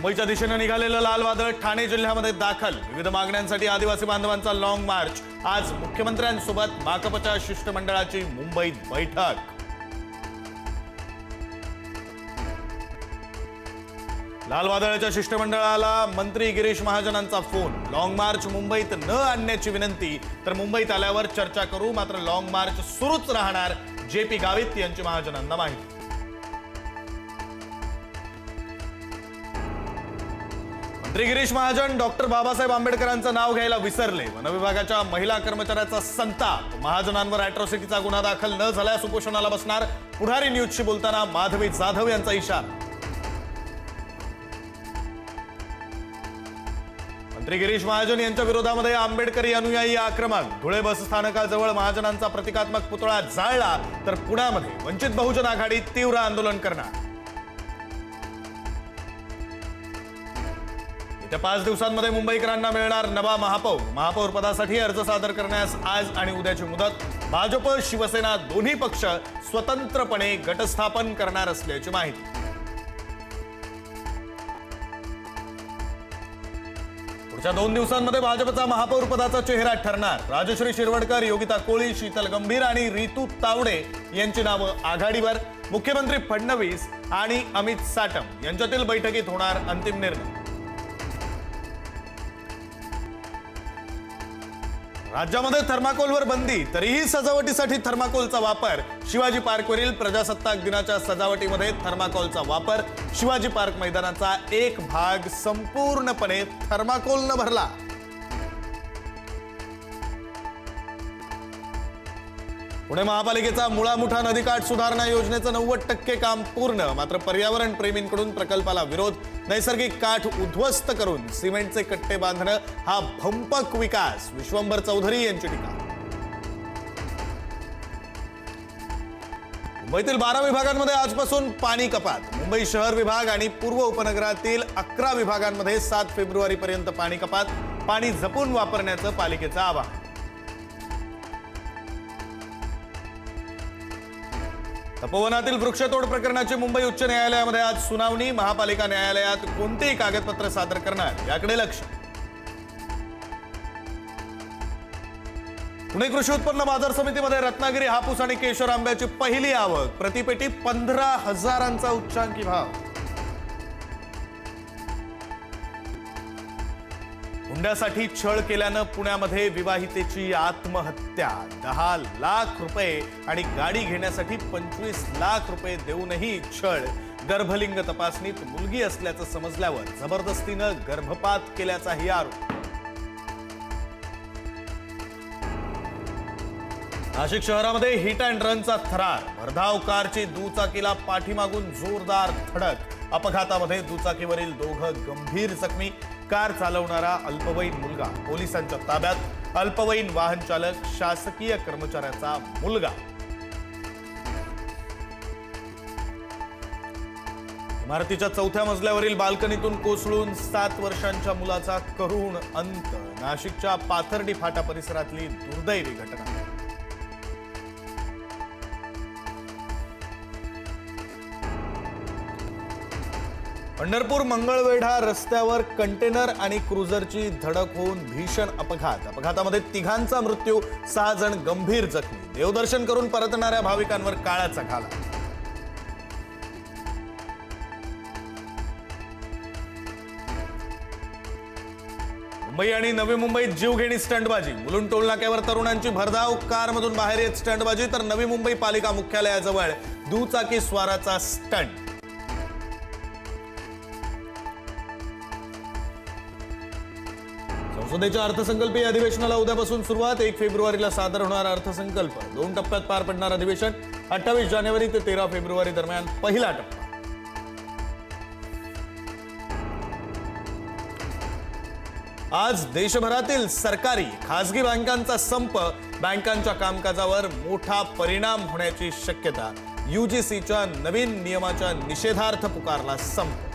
मुंबईच्या दिशेने निघालेलं लाल वादळ ठाणे जिल्ह्यामध्ये दाखल। विविध मागण्यांसाठी आदिवासी बांधवांचा लॉंग मार्च। आज मुख्यमंत्र्यांसोबत भाकपच्या शिष्टमंडळाची मुंबईत बैठक। लाल वादळाच्या शिष्टमंडळाला मंत्री गिरीश महाजनांचा फोन। लॉंग मार्च मुंबईत न आणण्याची विनंती, तर मुंबईत आल्यावर चर्चा करू, मात्र लॉंग मार्च सुरूच राहणार, जेपी गावित यांची महाजनांना माहिती। मंत्री गिरीश महाजन डॉक्टर बाबासाहेब आंबेडकरांचं नाव घ्यायला विसरले। वन विभागाच्या महिला कर्मचाऱ्याचा संताप। महाजनांवर अॅट्रॉसिटीचा गुन्हा दाखल न झाल्यास उपोषणाला बसणार। पुढारी न्यूजशी बोलताना माधवी जाधव यांचा इशारा। मंत्री गिरीश महाजन यांच्या विरोधामध्ये आंबेडकरी अनुयायी आक्रमक। धुळे बस स्थानकाजवळ महाजनांचा प्रतिकात्मक पुतळा जाळला, तर पुण्यामध्ये वंचित बहुजन आघाडी तीव्र आंदोलन करणार। येत्या 5 दिवसांमध्ये मुंबईकरांना मिळणार नवा महापौर। महापौर पदासाठी अर्ज सादर करण्यास आज आणि उद्याची मुदत। भाजप शिवसेना दोन्ही पक्ष स्वतंत्रपणे गटस्थापन करणार असल्याची माहिती। पुढच्या 2 दिवसांमध्ये भाजपचा महापौर पदाचा चेहरा ठरणार। राजश्री शिरवडकर, योगिता कोळी, शीतल गंभीर आणि रितू तावडे यांची नावं आघाडीवर। मुख्यमंत्री फडणवीस आणि अमित साटम यांच्यातील बैठकीत होणार अंतिम निर्णय। राज्यामध्ये थर्माकोलवर बंदी, तरीही सजावटीसाठी थर्माकोलचा वापर। शिवाजी पार्कवरील प्रजासत्ताक दिनाच्या सजावटीमध्ये थर्माकोलचा वापर। शिवाजी पार्क मैदानाचा एक भाग संपूर्णपणे थर्माकोलनं भरला। पुणे महापालिकेचा मुळामुठा नदीकाठ सुधारणा योजनेचं 90% काम पूर्ण, मात्र पर्यावरण प्रेमींकडून प्रकल्पाला विरोध। नैसर्गिक काठ उद्ध्वस्त करून सिमेंटचे कट्टे बांधणं हा भंपक विकास, विश्वंभर चौधरी यांची टीका। मुंबईतील 12 विभागांमध्ये आजपासून पाणी कपात। मुंबई शहर विभाग आणि पूर्व उपनगरातील 11 विभागांमध्ये 7 फेब्रुवारीपर्यंत पाणी कपात। पाणी जपून वापरण्याचं पालिकेचं आवाहन। तपोवनातील वृक्षतोड प्रकरणाची मुंबई उच्च न्यायालयामध्ये आज सुनावणी। महापालिका न्यायालयात कोणतेही कागदपत्र सादर करणार याकडे लक्ष। पुणे कृषी उत्पन्न बाजार समितीमध्ये रत्नागिरी हापूस आणि केशर आंब्याची पहिली आवक। प्रतिपेटी 15,000चा उच्चांकी भाव। हुंड्यासाठी छळ केल्यानं पुण्यामध्ये विवाहितेची आत्महत्या। 10 लाख रुपये आणि गाडी घेण्यासाठी 25 लाख रुपये देऊनही छळ। गर्भलिंग तपासणीत मुलगी असल्याचं समजल्यावर जबरदस्तीनं गर्भपात केल्याचाही आरोप। नाशिक शहरामध्ये हिट अँड रनचा थरार। भरधाव कारची दुचाकीला पाठीमागून जोरदार धडक। अपघातामध्ये दुचाकीवरील दोघं गंभीर जखमी। कार चालवणारा अल्पवयीन मुलगा पोलिसांच्या ताब्यात। अल्पवयीन वाहन चालक शासकीय कर्मचाऱ्याचा मुलगा। इमारतीच्या 4थ्या मजल्यावरील बाल्कनीतून कोसळून 7 वर्षांच्या मुलाचा करुण अंत। नाशिकच्या पाथर्डी फाटा परिसरातली दुर्दैवी घटना। पंढरपूर मंगळवेढा रस्त्यावर कंटेनर आणि क्रुझरची धडक होऊन भीषण अपघात। अपघातामध्ये 3घांचा मृत्यू, 6 जण गंभीर जखमी। देवदर्शन करून परतणाऱ्या भाविकांवर काळाचा घाला। मुंबई आणि नवी मुंबईत जीवघेणी स्टंटबाजी। मुलुंड टोलनाक्यावर तरुणांची भरधाव कारमधून बाहेर येत स्टंटबाजी, तर नवी मुंबई पालिका मुख्यालयाजवळ दुचाकी स्वाराचा स्टंट। संसदेच्या अर्थसंकल्पीय अधिवेशनाला उद्यापासून सुरुवात। 1 फेब्रुवारीला सादर होणार अर्थसंकल्प। 2 टप्प्यात पार पडणार अधिवेशन। 28 जानेवारी ते 13 फेब्रुवारी दरम्यान पहिला टप्पा। आज देशभरातील सरकारी खासगी बँकांचा संप। बँकांच्या कामकाजावर मोठा परिणाम होण्याची शक्यता। यूजीसीच्या नवीन नियमाच्या निषेधार्थ पुकारला संप।